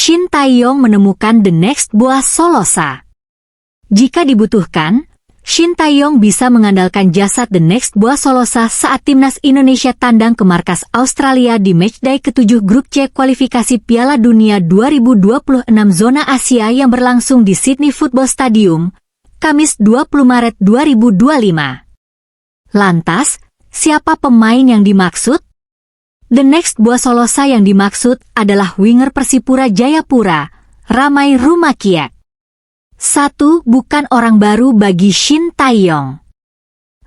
Shin Tae-yong menemukan The Next Boa Solosa. Jika dibutuhkan, Shin Tae-yong bisa mengandalkan jasad The Next Boa Solosa saat timnas Indonesia tandang ke markas Australia di matchday ke-7 Grup C kualifikasi Piala Dunia 2026 Zona Asia yang berlangsung di Sydney Football Stadium, Kamis 20 Maret 2025. Lantas, siapa pemain yang dimaksud? The Next Boa Solosa yang dimaksud adalah winger Persipura Jayapura, Ramai Rumakiek. 1. Bukan orang baru bagi Shin Tae-yong.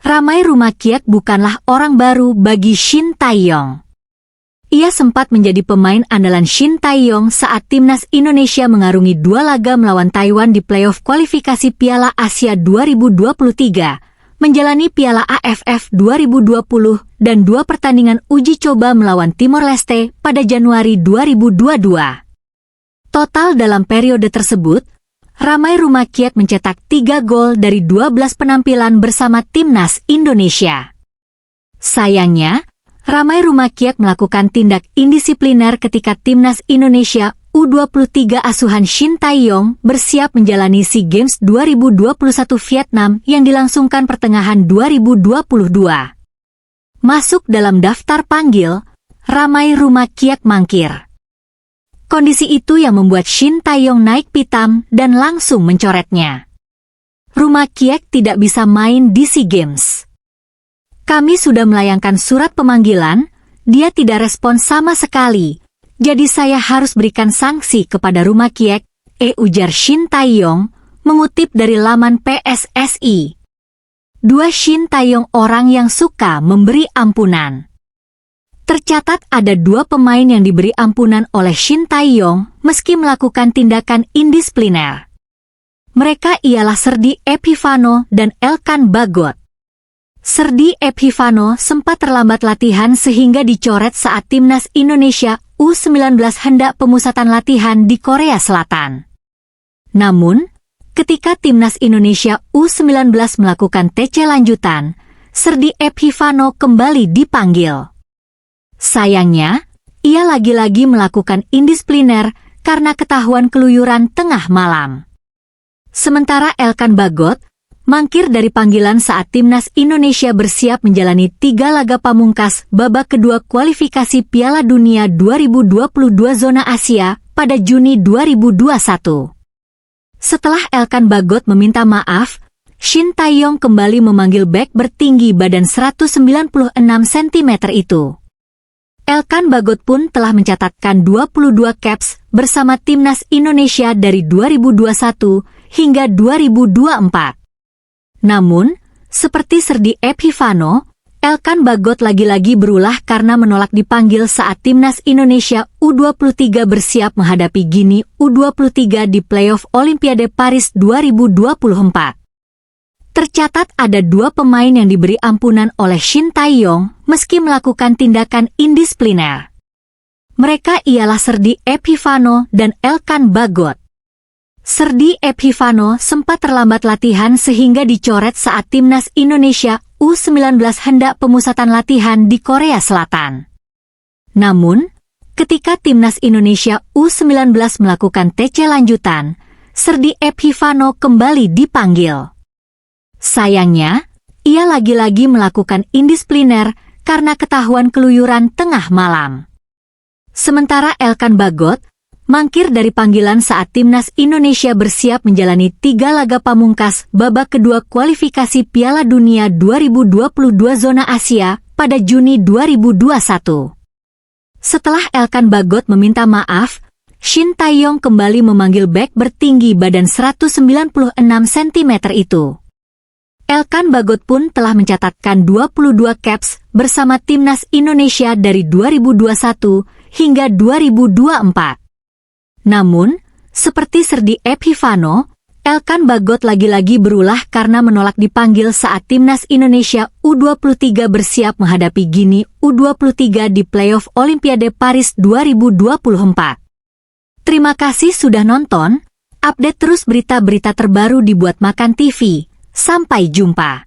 Ramai Rumakiek bukanlah orang baru bagi Shin Tae-yong. Ia sempat menjadi pemain andalan Shin Tae-yong saat timnas Indonesia mengarungi 2 laga melawan Taiwan di playoff kualifikasi Piala Asia 2023, menjalani Piala AFF 2020 dan 2 pertandingan uji coba melawan Timor Leste pada Januari 2022. Total dalam periode tersebut, Ramai Rumakiek mencetak 3 gol dari 12 penampilan bersama timnas Indonesia. Sayangnya, Ramai Rumakiek melakukan tindak indisipliner ketika timnas Indonesia U23 asuhan Shin Tae-yong bersiap menjalani SEA Games 2021 Vietnam yang dilangsungkan pertengahan 2022. Masuk dalam daftar panggil, Ramai Rumakiek mangkir. Kondisi itu yang membuat Shin Tae-yong naik pitam dan langsung mencoretnya. Rumakiek tidak bisa main di SEA Games. Kami sudah melayangkan surat pemanggilan, dia tidak respon sama sekali. Jadi saya harus berikan sanksi kepada Rumakiek, ujar Shin Tae-yong, mengutip dari laman PSSI. 2. Shin Tae-yong orang yang suka memberi ampunan. Tercatat ada 2 pemain yang diberi ampunan oleh Shin Tae-yong meski melakukan tindakan indisipliner. Mereka ialah Serdi Epifano dan Elkan Bagot. Serdi Epifano sempat terlambat latihan sehingga dicoret saat timnas Indonesia U19 hendak pemusatan latihan di Korea Selatan. Namun, ketika timnas Indonesia U19 melakukan TC lanjutan, Serdi Epifano kembali dipanggil. Sayangnya, ia lagi-lagi melakukan indisipliner karena ketahuan keluyuran tengah malam. Sementara Elkan Bagot mangkir dari panggilan saat timnas Indonesia bersiap menjalani 3 laga pamungkas babak kedua kualifikasi Piala Dunia 2022 Zona Asia pada Juni 2021. Setelah Elkan Bagot meminta maaf, Shin Tae-yong kembali memanggil bek bertinggi badan 196 cm itu. Elkan Bagot pun telah mencatatkan 22 caps bersama timnas Indonesia dari 2021 hingga 2024. Namun, seperti Serdi Epifano, Elkan Bagot lagi-lagi berulah karena menolak dipanggil saat timnas Indonesia U23 bersiap menghadapi Guinea U23 di playoff Olimpiade Paris 2024. Tercatat ada 2 pemain yang diberi ampunan oleh Shin Tae-yong meski melakukan tindakan indisipliner. Mereka ialah Serdi Epifano dan Elkan Bagot. Serdi Epifano sempat terlambat latihan sehingga dicoret saat timnas Indonesia U19 hendak pemusatan latihan di Korea Selatan. Namun, ketika timnas Indonesia U19 melakukan TC lanjutan, Serdi Epifano kembali dipanggil. Sayangnya, ia lagi-lagi melakukan indisipliner karena ketahuan keluyuran tengah malam. Sementara Elkan Bagot mangkir dari panggilan saat timnas Indonesia bersiap menjalani 3 laga pamungkas babak kedua kualifikasi Piala Dunia 2022 Zona Asia pada Juni 2021. Setelah Elkan Bagot meminta maaf, Shin Tae-yong kembali memanggil bek bertinggi badan 196 cm itu. Elkan Bagot pun telah mencatatkan 22 caps bersama timnas Indonesia dari 2021 hingga 2024. Namun, seperti Serdi Epifano, Elkan Bagot lagi-lagi berulah karena menolak dipanggil saat timnas Indonesia U23 bersiap menghadapi Guinea U23 di playoff Olimpiade Paris 2024. Terima kasih sudah nonton, update terus berita-berita terbaru di Buat Makan TV. Sampai jumpa.